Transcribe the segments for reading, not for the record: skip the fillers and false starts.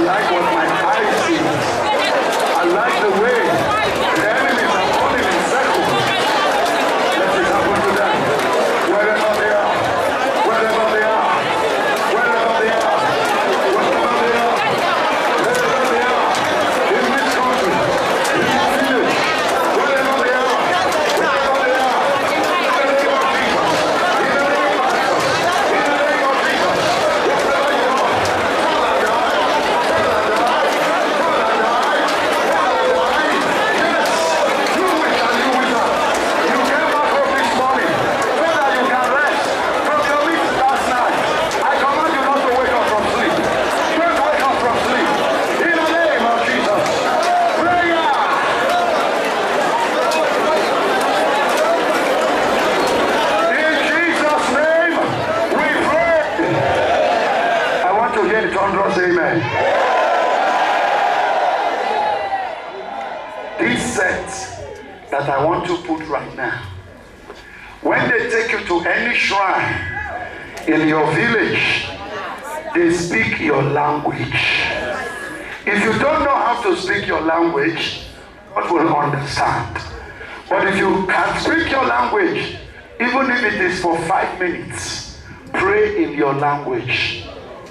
like what my eyes see. I like the way the enemies are falling in circles. Let it happen to them. Wherever they are. Wherever they are. Wherever they are. Wherever they are. Wherever they are. In this country. In this village. Wherever they are. Wherever they are. In the name of Jesus. In the name of Jesus. In the name of Jesus. Wherever you are. Amen. This set that I want to put right now, when they take you to any shrine in your village, they speak your language. If you don't know how to speak your language, God will understand. But if you can speak your language, even if it is for 5 minutes, pray in your language.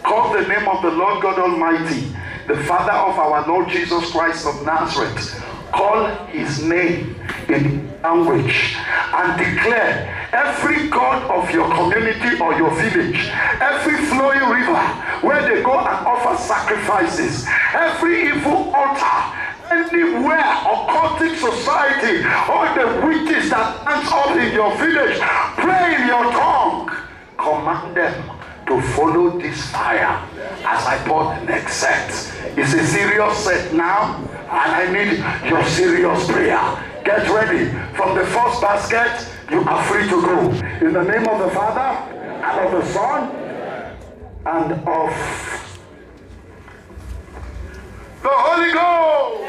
Call the name of the Lord God Almighty, the Father of our Lord Jesus Christ of Nazareth. Call his name in language and declare every god of your community or your village, every flowing river where they go and offer sacrifices, every evil altar, anywhere occultic society, all the witches that dance up in your village, pray in your tongue. Command them to follow this fire as I pour the next set. It's a serious set now, and I need your serious prayer. Get ready. From the first basket, you are free to go. In the name of the Father, and of the Son, and of the Holy Ghost.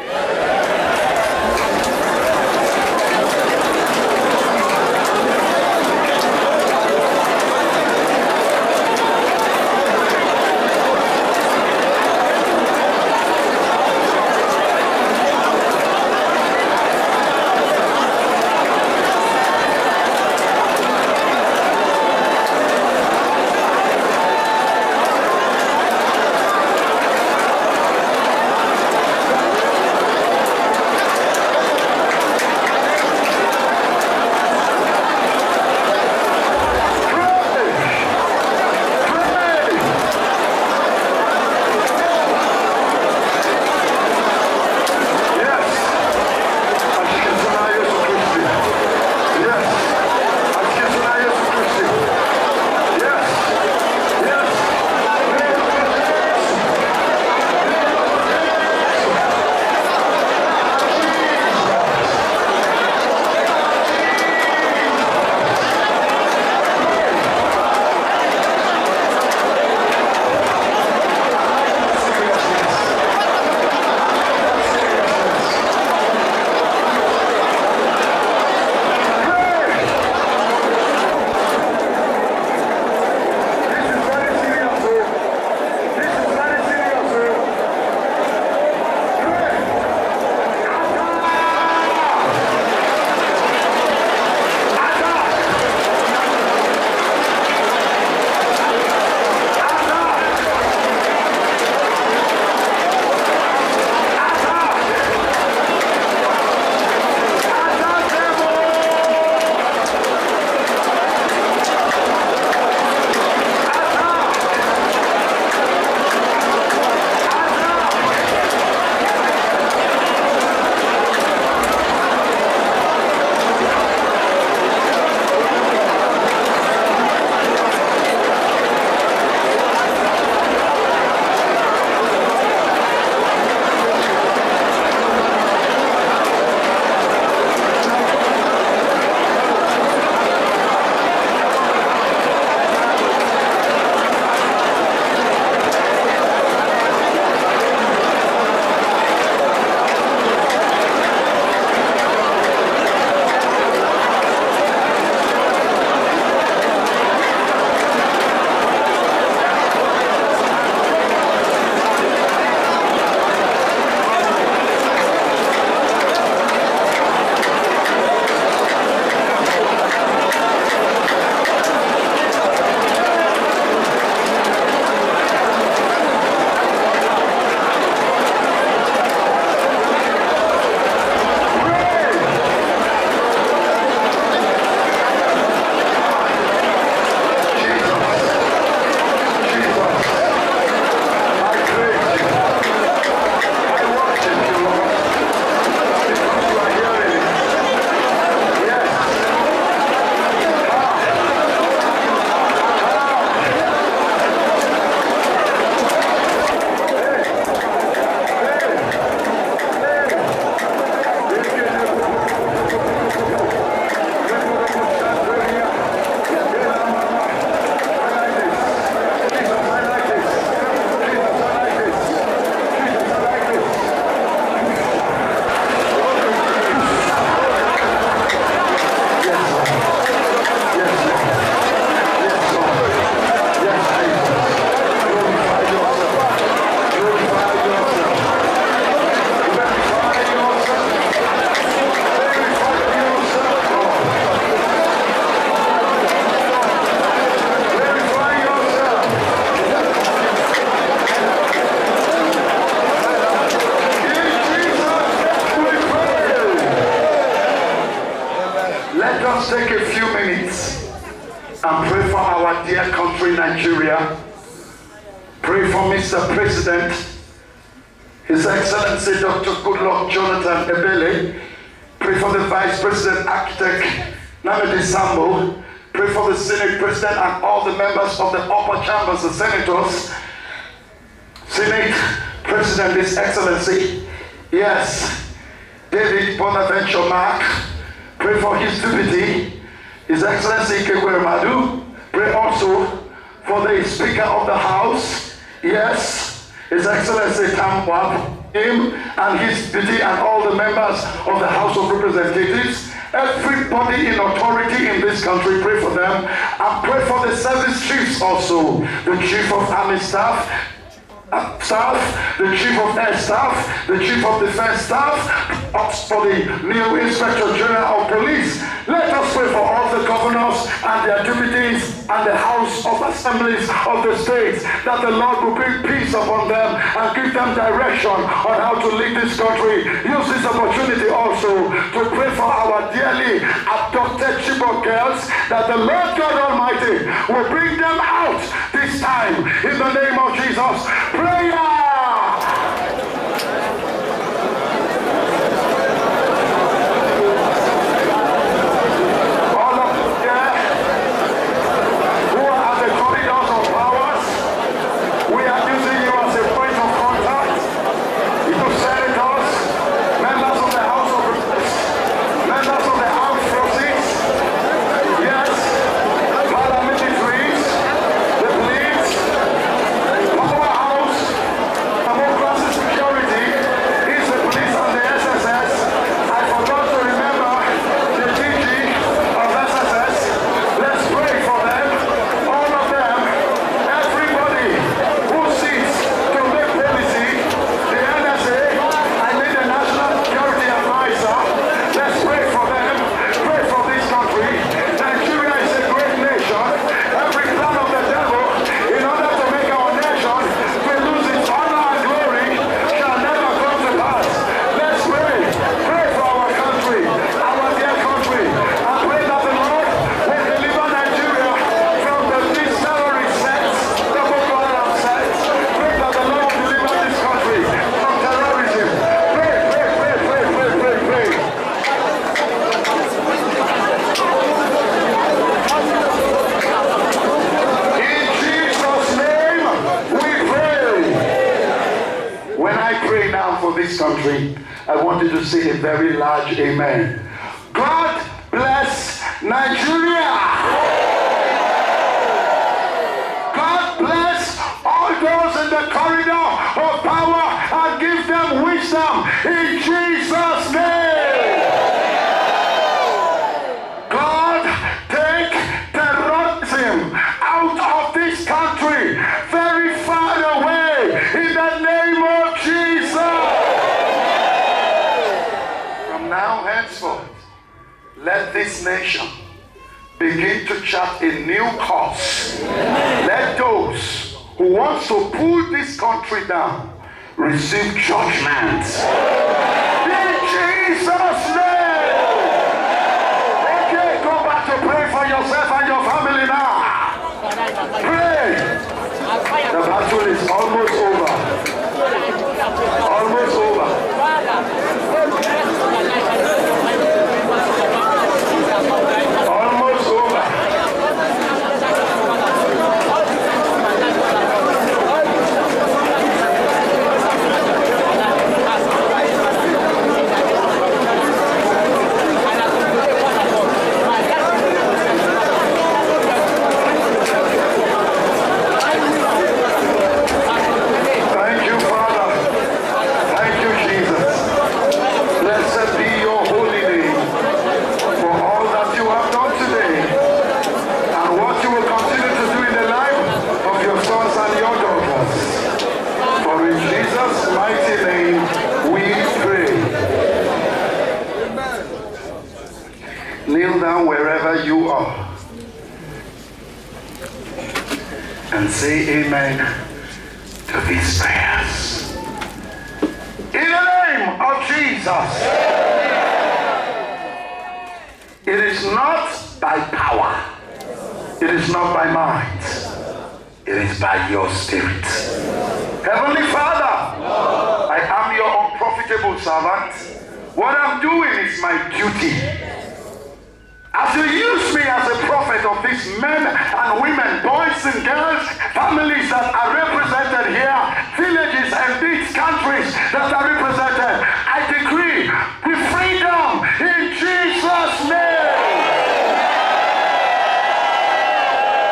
us take a few minutes and pray for our dear country, Nigeria. Pray for Mr. President, His Excellency Dr. Goodluck Jonathan Ebele. Pray for the Vice President, Architect Nnamdi Sambo. Pray for the Senate President and all the members of the upper chambers, the senators. Senate President, His Excellency, yes, David Bonaventure Mark. Pray for his deputy, His Excellency Ikegwere Madu. Pray also for the Speaker of the House, yes, His Excellency Tam Wap, him and his deputy and all the members of the House of Representatives. Everybody in authority in this country, pray for them. And pray for the service chiefs also, the Chief of Army Staff, the Chief of Air Staff, the Chief of Defense Staff, for the new Inspector General of Police. Let us pray for all the governors and their deputies and the House of Assemblies of the states, that the Lord will bring peace upon them and give them direction on how to lead this country. Use this opportunity also to pray for our dearly abducted Chibok girls, that the Lord God Almighty will bring them out this time in the name of Jesus. Prayer! Country, I want you to say a very large amen. God bless Nigeria. God bless all those in the corridor of power and give them wisdom in Jesus' name. God, take terrorism out of this country very far away in the name of Jesus. Now henceforth, let this nation begin to chart a new course. Let those who want to pull this country down receive judgment. In Jesus' name. Okay, go back to pray for yourself and your family now. Pray. The battle is almost over. Almost over. Almost over. Thank you, Father. Thank you, Jesus. Blessed be your holy name for all that you have done today and what you will continue to do in the life of your sons and your daughters. For in Jesus' mighty name we pray. Kneel down wherever you are and say amen to these prayers. In the name of Jesus. It is not by power. It is not by might. It is by your spirit. Heavenly Father, I am your unprofitable servant. What I'm doing is my duty. As you use me as a prophet of these men and women, boys and girls, families that are represented here, villages and these countries that are represented, I decree the freedom in Jesus' name.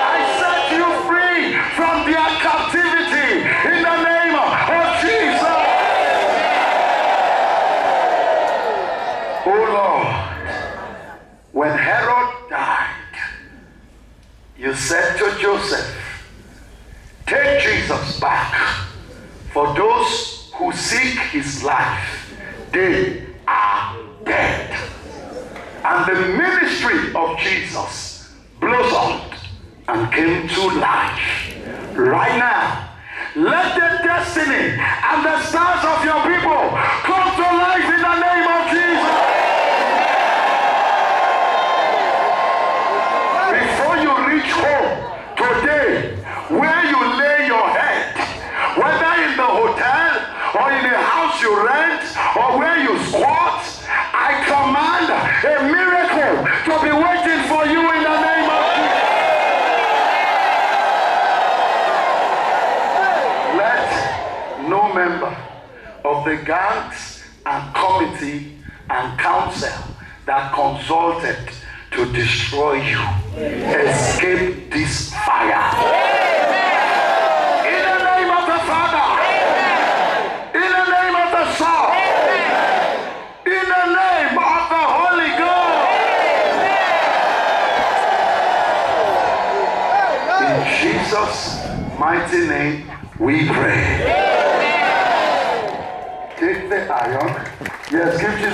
I set you free from their captivity in the name of Jesus. Oh Lord, when Herod died, you said to Joseph, take Jesus back. For those who seek his life, they are dead. And the ministry of Jesus blossomed and came to life. Right now, let the destiny and the stars of your people come to life in the name of Jesus. Before you reach home today, where you lay your head, whether in the hotel or in a house you rent or where you squat, I command a miracle to be waiting for you in the name of Jesus. Let no member of the gangs and committee and council that consulted to destroy you escape this fire. In the name of the Father, in the name of the Son, in the name of the Holy Ghost. In Jesus' mighty name we pray. Take the iron. Yes, give Jesus.